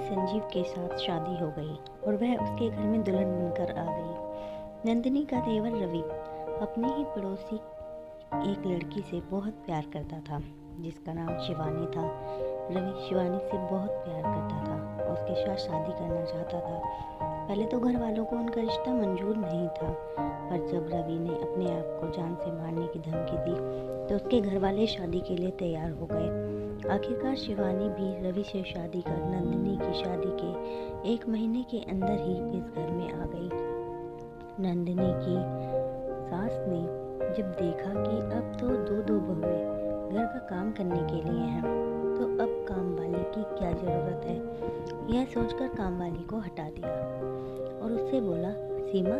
संजीव के साथ शादी हो गई और वह उसके घर में दुल्हन बनकर आ गई। नंदिनी का देवर रवि अपने ही पड़ोसी एक लड़की से बहुत प्यार करता था जिसका नाम शिवानी था। रवि शिवानी से बहुत प्यार करता था और उसके साथ शादी करना चाहता था। पहले तो घर वालों को उनका रिश्ता मंजूर नहीं था, पर जब रवि ने अपने आप को जान से मारने की धमकी दी तो उसके घर वाले शादी के लिए तैयार हो गए। आखिरकार शिवानी भी रवि से शादी कर नंदिनी की शादी के 1 महीने के अंदर ही इस घर में आ गई। नंदिनी की सास ने जब देखा कि अब तो दो बहुएं घर का काम करने के लिए हैं, तो अब काम वाली की क्या ज़रूरत है, यह सोचकर काम वाली को हटा दिया और उससे बोला, सीमा,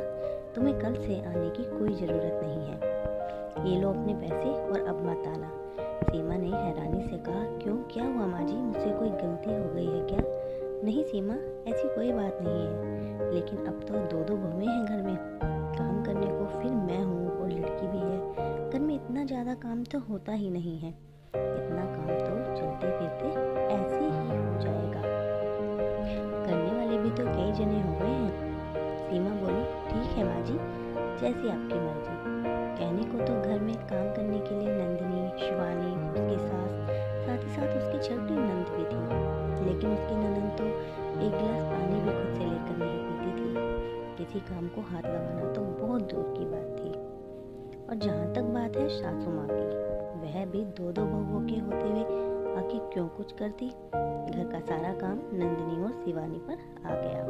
तुम्हें कल से आने की कोई ज़रूरत नहीं है, ये लो अपने पैसे और अब मत आना। सीमा ने हैरानी से कहा, क्यों, क्या हुआ माँ जी, मुझसे कोई गलती हो गई है क्या? नहीं सीमा, ऐसी कोई बात नहीं है, लेकिन अब तो दो बहुएं हैं घर में, काम करने को फिर मैं हूँ और लड़की भी है। घर में इतना ज़्यादा काम तो होता ही नहीं है, इतना काम तो चलते फिरते ऐसे ही हो जाएगा। करने वाले भी तो कई जने हो गए हैं। सीमा बोली, ठीक है माँ जी, जैसी आपकी मर्जी। कहने को तो घर में काम करने के लिए नंदिनी, शिवानी, उसकी सास, साथ ही साथ उसकी छोटी ननद भी थी, लेकिन उसकी ननद तो एक गिलास पानी भी खुद से लेकर नहीं पीती थी। किसी काम को हाथ लगाना तो बहुत दूर की बात थी। और जहाँ तक बात है सासू माँ की, वह भी दो बहुओं के होते हुए आखिर क्यों कुछ करती। घर का सारा काम नंदिनी और शिवानी पर आ गया।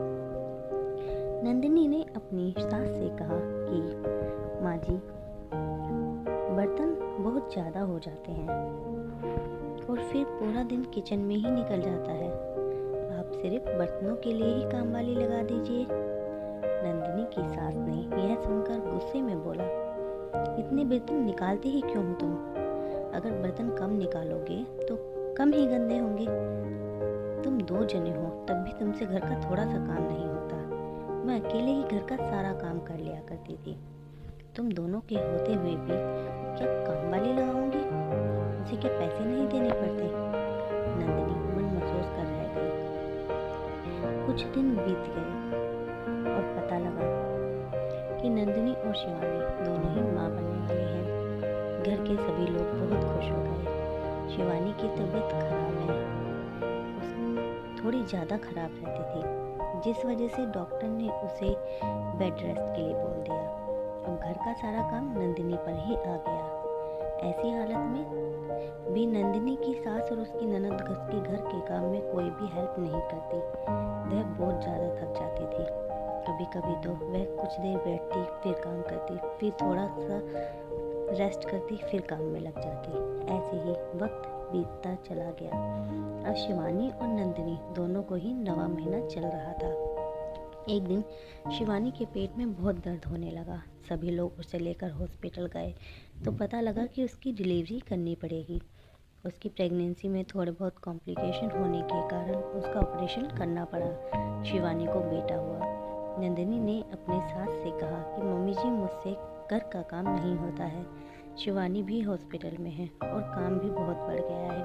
नंदिनी ने अपनी सास से कहा कि माँ जी, बर्तन बहुत ज़्यादा हो जाते हैं और फिर पूरा दिन किचन में ही निकल जाता है, आप सिर्फ बर्तनों के लिए ही काम वाली लगा दीजिए। नंदिनी की सास ने यह सुनकर गुस्से में बोला, इतने बर्तन निकालते ही क्यों हो तुम? अगर बर्तन कम निकालोगे तो कम ही गंदे होंगे। तुम 2 जने हो तब भी तुमसे घर का थोड़ा सा काम नहीं होता। मैं अकेले ही घर का सारा काम कर लिया करती थी। तुम दोनों के होते हुए भी क्या काम वाली लगाऊंगी? उसे क्या पैसे नहीं देने पड़ते? नंदिनी मन महसूस कर रह गई। कुछ दिन बीत गए और पता लगा कि नंदिनी और शिवानी दोनों ही माँ बनने वाली हैं। घर के सभी लोग बहुत खुश हो गए। शिवानी की तबीयत खराब है, थोड़ी ज़्यादा खराब रहती थी, जिस वजह से डॉक्टर ने उसे बेड रेस्ट के लिए बोल दिया। अब घर का सारा काम नंदिनी पर ही आ गया। ऐसी हालत में भी नंदिनी की सास और उसकी ननद उसके घर के काम में कोई भी हेल्प नहीं करती। वह बहुत ज़्यादा थक जाती थी। कभी कभी तो वह कुछ देर बैठती, फिर काम करती, फिर थोड़ा सा रेस्ट करती, फिर काम में लग जाती। ऐसे ही वक्त बीतता चला गया। अब शिवानी और नंदिनी दोनों को ही 9वां महीना चल रहा था। एक दिन शिवानी के पेट में बहुत दर्द होने लगा। सभी लोग उसे लेकर हॉस्पिटल गए तो पता लगा कि उसकी डिलीवरी करनी पड़ेगी। उसकी प्रेगनेंसी में थोड़े बहुत कॉम्प्लिकेशन होने के कारण उसका ऑपरेशन करना पड़ा। शिवानी को बेटा हुआ। नंदिनी ने अपने सास से कहा कि मम्मी जी, मुझसे घर का काम नहीं होता है। शिवानी भी हॉस्पिटल में है और काम भी बहुत बढ़ गया है,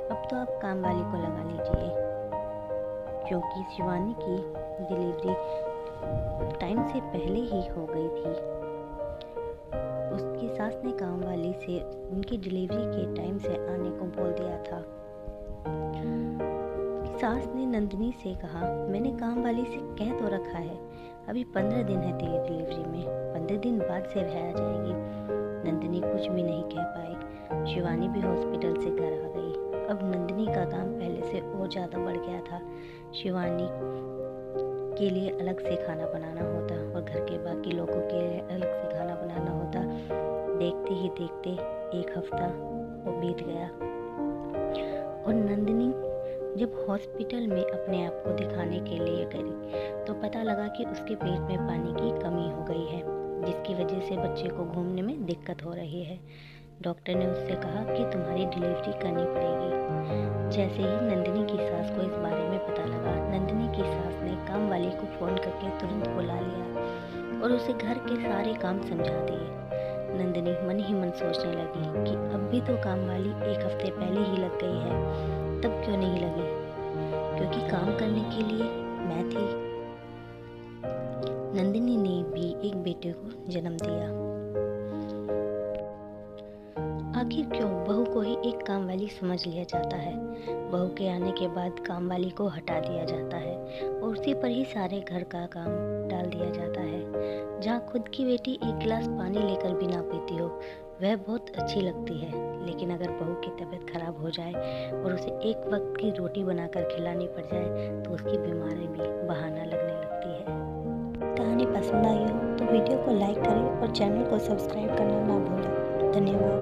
अब तो आप काम वाली को लगा लीजिए। क्योंकि शिवानी की डिलीवरी टाइम से पहले ही हो गई थी, उसकी सास ने काम वाली से उनकी डिलीवरी के टाइम से आने को बोल दिया था। सास ने नंदिनी से कहा, मैंने काम वाली से कह तो रखा है, अभी 15 दिन है तेरी डिलीवरी में, 15 दिन बाद से वह आ जाएगी। नंदिनी कुछ भी नहीं कह पाई। शिवानी भी हॉस्पिटल से घर आ गई। अब नंदिनी का काम पहले से और ज़्यादा बढ़ गया था। शिवानी के लिए अलग से खाना बनाना होता और घर के बाकी लोगों के लिए अलग से खाना बनाना होता। देखते ही देखते 1 हफ्ता वो बीत गया और नंदिनी जब हॉस्पिटल में अपने आप को दिखाने के लिए गई तो पता लगा कि उसके पेट में पानी की कमी हो गई है, जिसकी वजह से बच्चे को घूमने में दिक्कत हो रही है। डॉक्टर ने उससे कहा कि तुम्हारी डिलीवरी करनी पड़ेगी। जैसे ही नंदिनी की सास को इस बारे में पता लगा, नंदिनी की सास ने काम वाली को फ़ोन करके तुरंत बुला लिया और उसे घर के सारे काम समझा दिए। नंदिनी मन ही मन सोचने लगी कि अब भी तो काम वाली 1 हफ्ते पहले ही लग गई है, तब क्यों नहीं लगी? क्योंकि काम करने के लिए मैं थी। नंदिनी ने भी एक बेटे को जन्म दिया। आखिर क्यों बहू को ही एक काम वाली समझ लिया जाता है? बहू के आने के बाद काम वाली को हटा दिया जाता है और उसी पर ही सारे घर का काम डाल दिया जाता है। जहाँ खुद की बेटी एक गिलास पानी लेकर भी ना पीती हो, वह बहुत अच्छी लगती है। लेकिन अगर बहू की तबीयत खराब हो जाए और उसे एक वक्त की रोटी बनाकर खिलानी पड़ जाए तो उसकी बीमारी भी बहाना लगने लगती है। कहानी पसंद आई हो तो वीडियो को लाइक करें और चैनल को सब्सक्राइब करना ना भूलें। धन्यवाद।